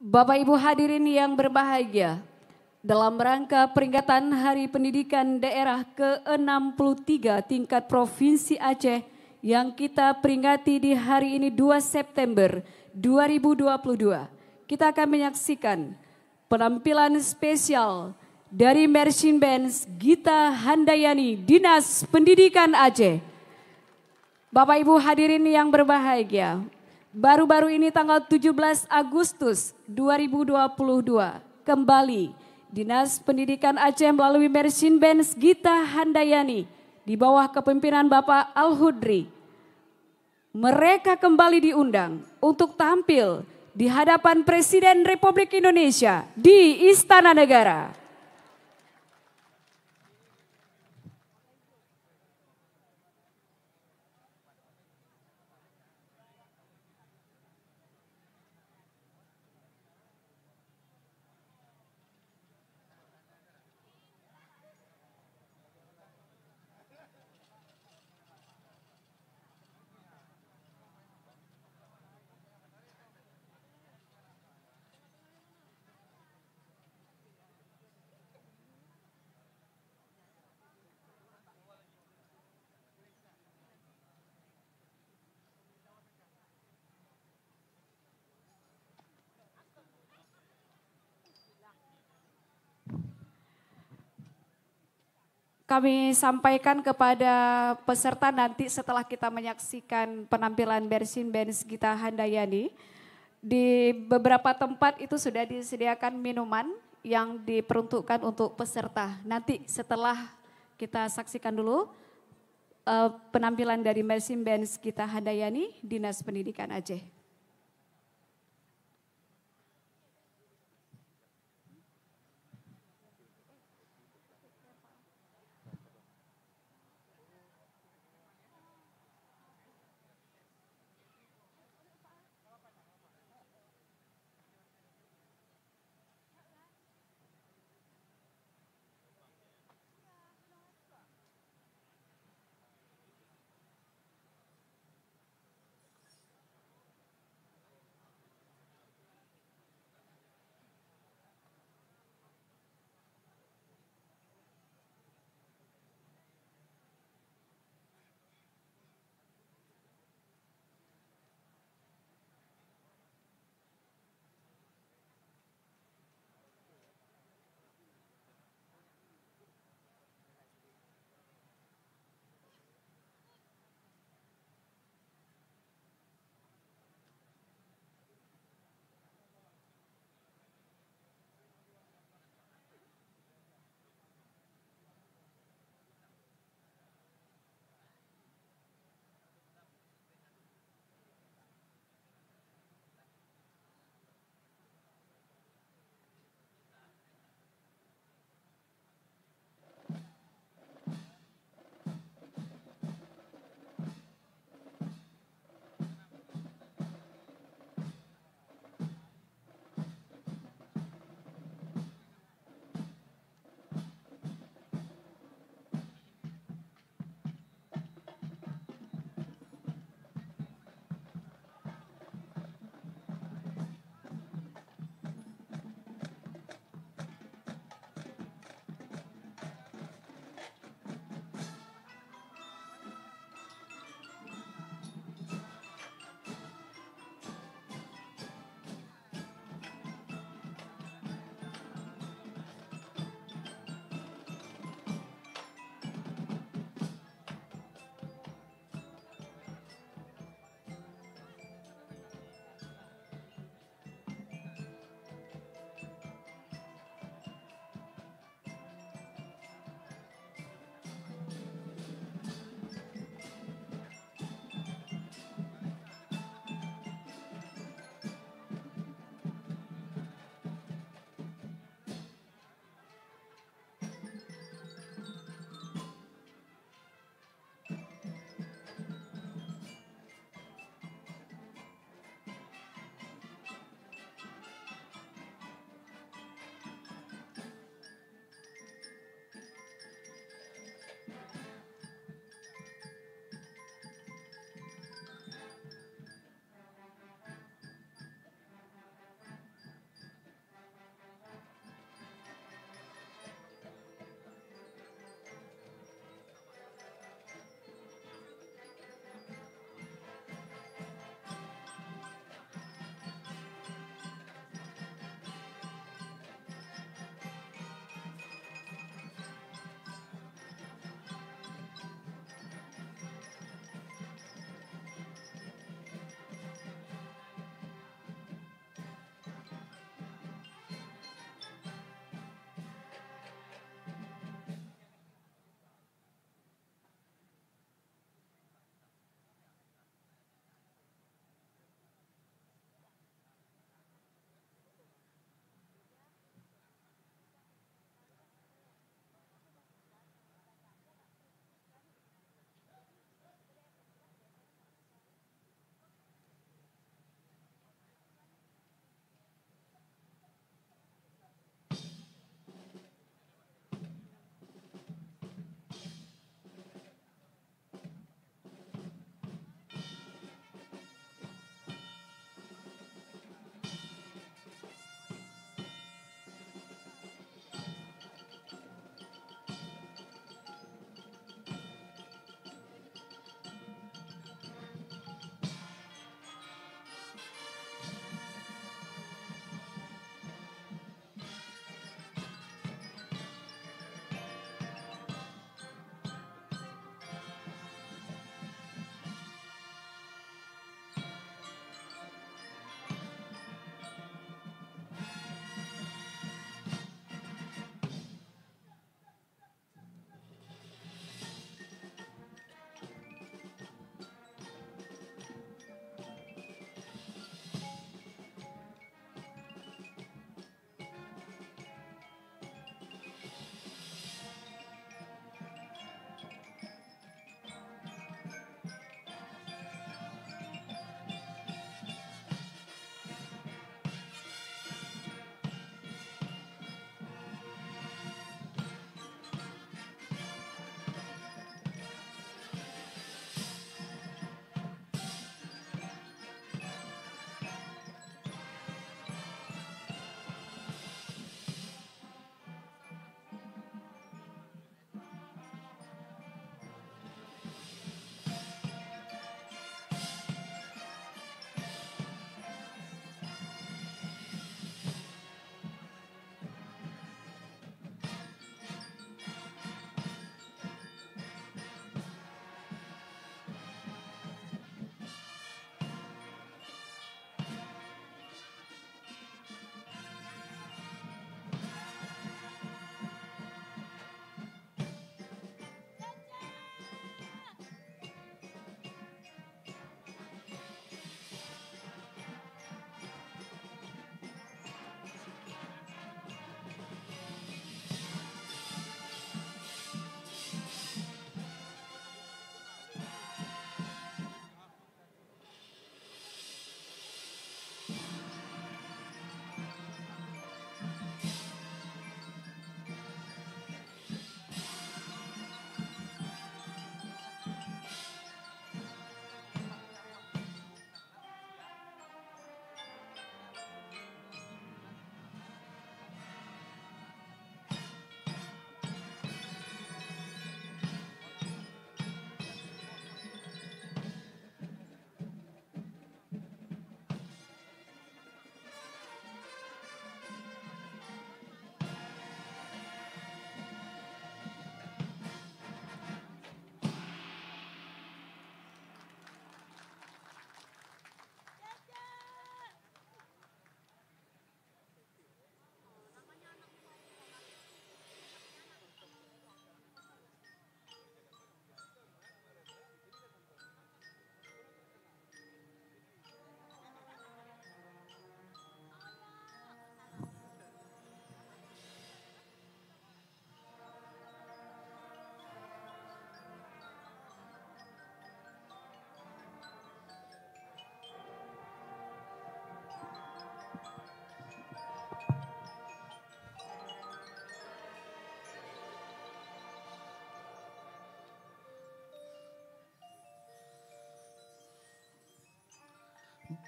Bapak Ibu hadirin yang berbahagia, dalam rangka peringatan Hari Pendidikan Daerah ke-63 tingkat Provinsi Aceh yang kita peringati di hari ini 2 September 2022, kita akan menyaksikan penampilan spesial dari Marching Band Gita Handayani Dinas Pendidikan Aceh. Bapak Ibu hadirin yang berbahagia, baru-baru ini tanggal 17 Agustus 2022 kembali Dinas Pendidikan Aceh melalui Marching Band Gita Handayani di bawah kepemimpinan Bapak Al-Hudri. Mereka kembali diundang untuk tampil di hadapan Presiden Republik Indonesia di Istana Negara. Kami sampaikan kepada peserta nanti setelah kita menyaksikan penampilan Marching Band Gita Handayani, di beberapa tempat itu sudah disediakan minuman yang diperuntukkan untuk peserta. Nanti setelah kita saksikan dulu penampilan dari Marching Band Gita Handayani, Dinas Pendidikan Aceh.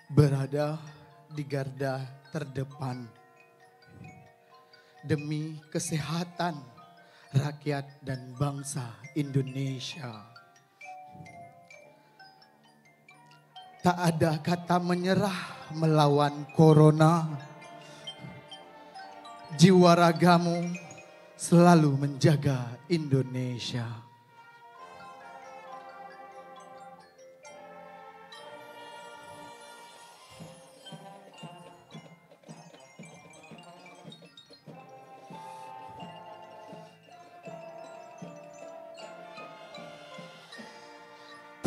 berada di garda terdepan demi kesehatan rakyat dan bangsa Indonesia. Tak ada kata menyerah melawan corona. Jiwa ragamu selalu menjaga Indonesia.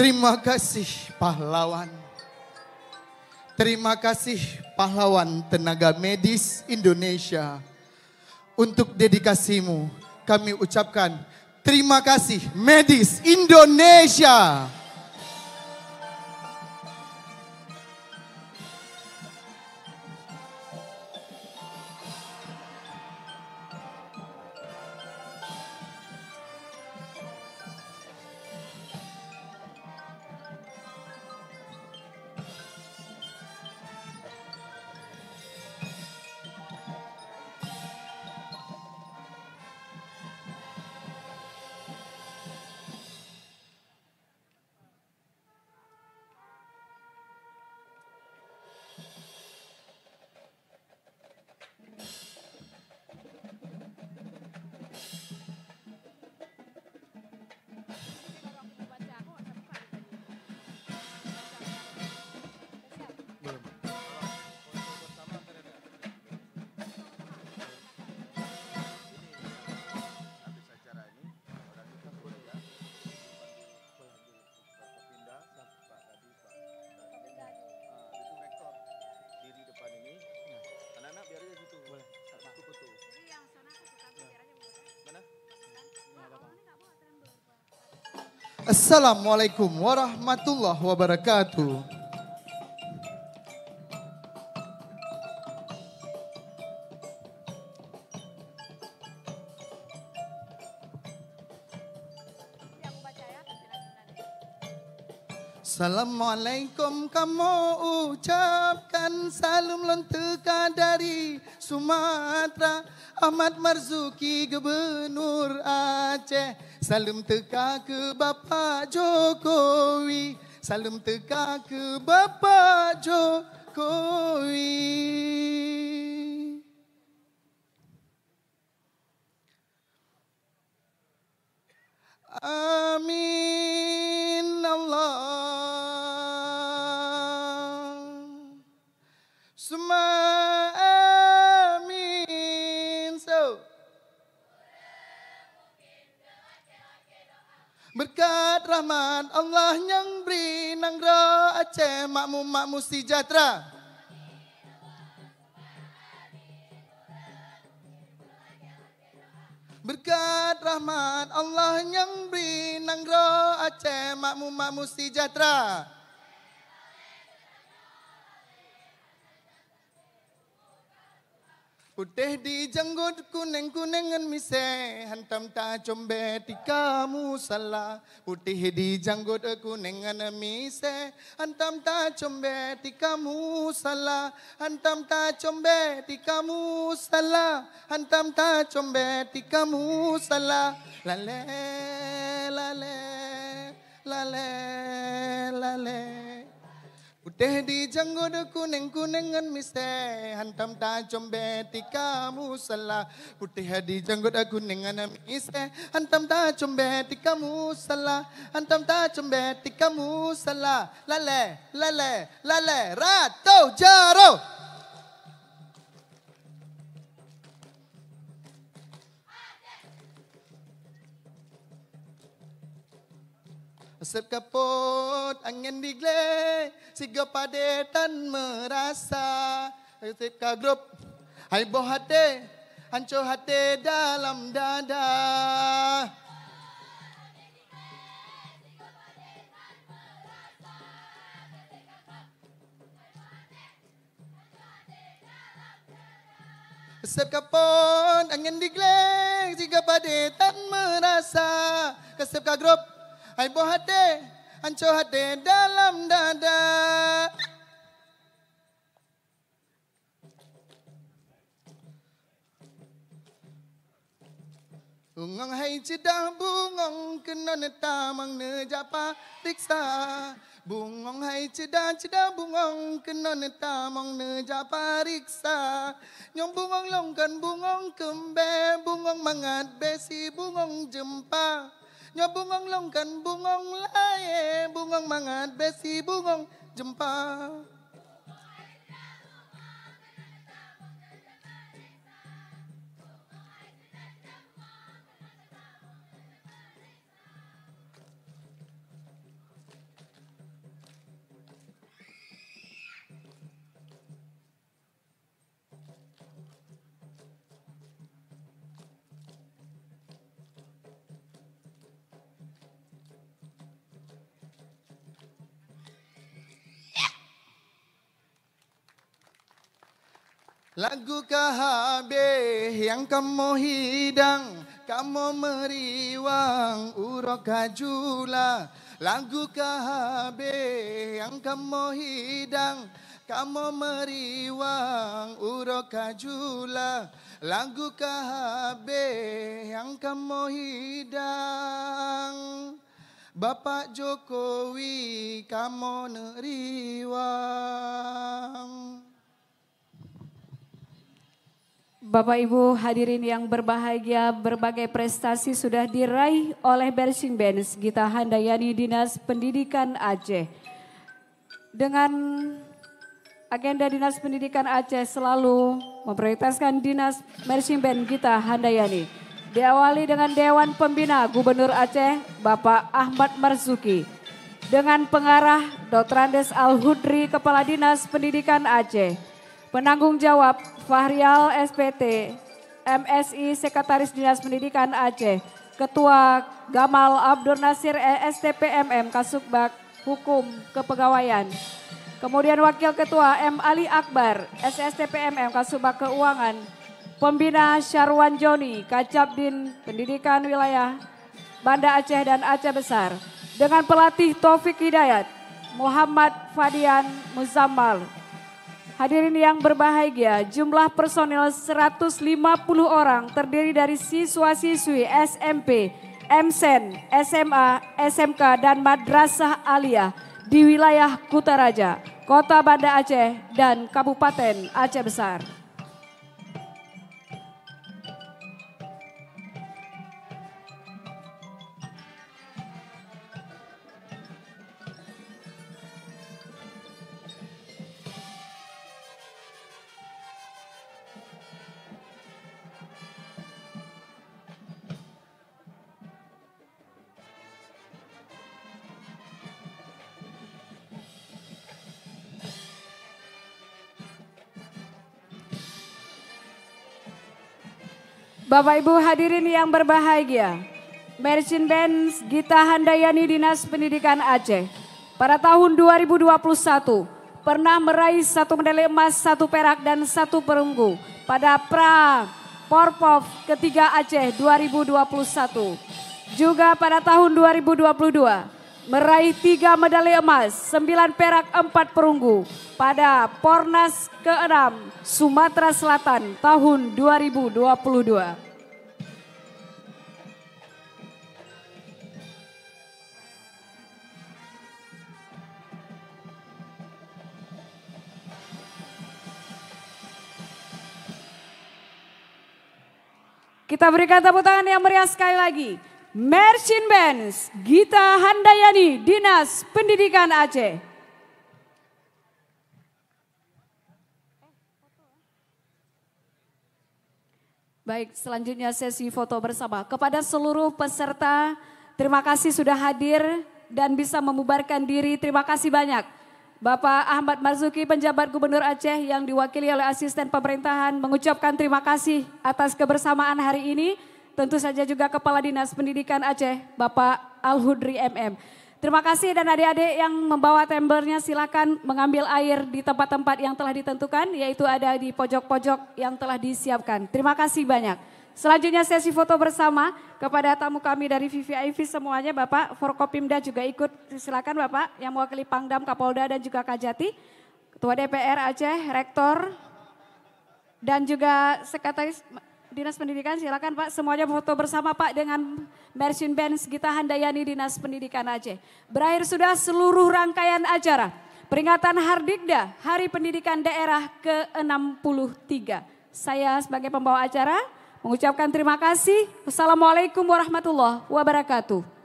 Terima kasih pahlawan. Terima kasih pahlawan tenaga medis Indonesia. Untuk dedikasimu kami ucapkan terima kasih medis Indonesia. Assalamualaikum warahmatullahi wabarakatuh. Assalamualaikum kamu ucapkan salam lonteka dari Sumatera. Ahmad Marzuki Gubernur Aceh. Salam teka ke Bapak Jokowi. Salam teka ke Bapak Jokowi. Amin Allah. Suma amin. So. Berkat rahmat Allah yang beri nangra Aceh makmum sejahtera. Berkat rahmat Allah yang beri nangra Aceh makmum sejahtera. Putih di janggut kuning-kuningan mise, hantam tak combe kamu salah. Putih di janggut kuningan mise, hantam tak combe kamu salah. Hantam tak combe kamu salah. Hantam tak combe kamu salah. Lale, lale, lale, lale. Putih di janggut kuning-kuningan mise, hantam tak combe kamu salah. Putih di janggut kuningan mise, hantam tak combe kamu salah. Hantam tak combe kamu salah. Lale, lale, lale, Ratu Jaro. Asap kaput, angin digle, siga padetan merasa. Asap ka grup, hai boh hati, hancur hati dalam dada. Asap kaput, angin digle, siga padetan merasa. Asap ka grup, hai boh hati, hancur hati dalam dada. Bungong hai cedah bungong kena netamang nejapa riksa. Bungong hai cedah bungong kena netamang nejapa riksa. Nyong bungong longkan bungong kembe bungong mangat besi bungong jempa. Nyong bungong longkan bungong laye bungong mangat besi bungong jempa. Lagu KHB yang kamu hidang, kamu meriwang urok kajula. Lagu KHB yang kamu hidang, kamu meriwang urok kajula. Lagu KHB yang kamu hidang, Bapak Jokowi kamu neriwang. Bapak Ibu hadirin yang berbahagia, berbagai prestasi sudah diraih oleh Marching Band Gita Handayani Dinas Pendidikan Aceh. Dengan agenda Dinas Pendidikan Aceh selalu memprioritaskan Dinas Marching Band Gita Handayani. Diawali dengan Dewan Pembina Gubernur Aceh Bapak Ahmad Marzuki. Dengan pengarah Dr. Andes Al-Hudri Kepala Dinas Pendidikan Aceh. Penanggung jawab Fahrial SPT, MSI Sekretaris Dinas Pendidikan Aceh, Ketua Gamal Abdur Nasir STPMM Kasubag Hukum Kepegawaian. Kemudian Wakil Ketua M. Ali Akbar, SSTPMM Kasubag Keuangan. Pembina Syarwan Joni, Kacabdin Pendidikan Wilayah Banda Aceh dan Aceh Besar. Dengan pelatih Taufik Hidayat, Muhammad Fadian Muzammal. Hadirin yang berbahagia, jumlah personil 150 orang terdiri dari siswa-siswi SMP, MSen, SMA, SMK, dan Madrasah Aliyah di wilayah Kutaraja, Kota Banda Aceh, dan Kabupaten Aceh Besar. Bapak Ibu hadirin yang berbahagia, Marching Band Gita Handayani Dinas Pendidikan Aceh pada tahun 2021 pernah meraih 1 medali emas, 1 perak dan 1 perunggu pada Pra Porpov ketiga Aceh 2021. Juga pada tahun 2022 meraih 3 medali emas, 9 perak, 4 perunggu pada Pornas ke-6 Sumatera Selatan tahun 2022. Kita berikan tepuk tangan yang meriah sekali lagi. Marching Band Gita Handayani Dinas Pendidikan Aceh. Baik, selanjutnya sesi foto bersama. Kepada seluruh peserta, terima kasih sudah hadir dan bisa membubarkan diri. Terima kasih banyak. Bapak Ahmad Marzuki, penjabat Gubernur Aceh yang diwakili oleh asisten pemerintahan mengucapkan terima kasih atas kebersamaan hari ini. Tentu saja juga Kepala Dinas Pendidikan Aceh, Bapak Al-Hudri MM. Terima kasih dan adik-adik yang membawa tembernya silakan mengambil air di tempat-tempat yang telah ditentukan, yaitu ada di pojok-pojok yang telah disiapkan. Terima kasih banyak. Selanjutnya sesi foto bersama kepada tamu kami dari VVIP semuanya, Bapak Forkopimda juga ikut, silakan Bapak yang mewakili Pangdam, Kapolda dan juga Kajati, Ketua DPR Aceh, Rektor dan juga Sekretaris Dinas Pendidikan silakan Pak, semuanya foto bersama Pak dengan Marching Band Gita Handayani Dinas Pendidikan Aceh. Berakhir sudah seluruh rangkaian acara peringatan Hardikda Hari Pendidikan Daerah ke-63. Saya sebagai pembawa acara mengucapkan terima kasih. Wassalamualaikum warahmatullahi wabarakatuh.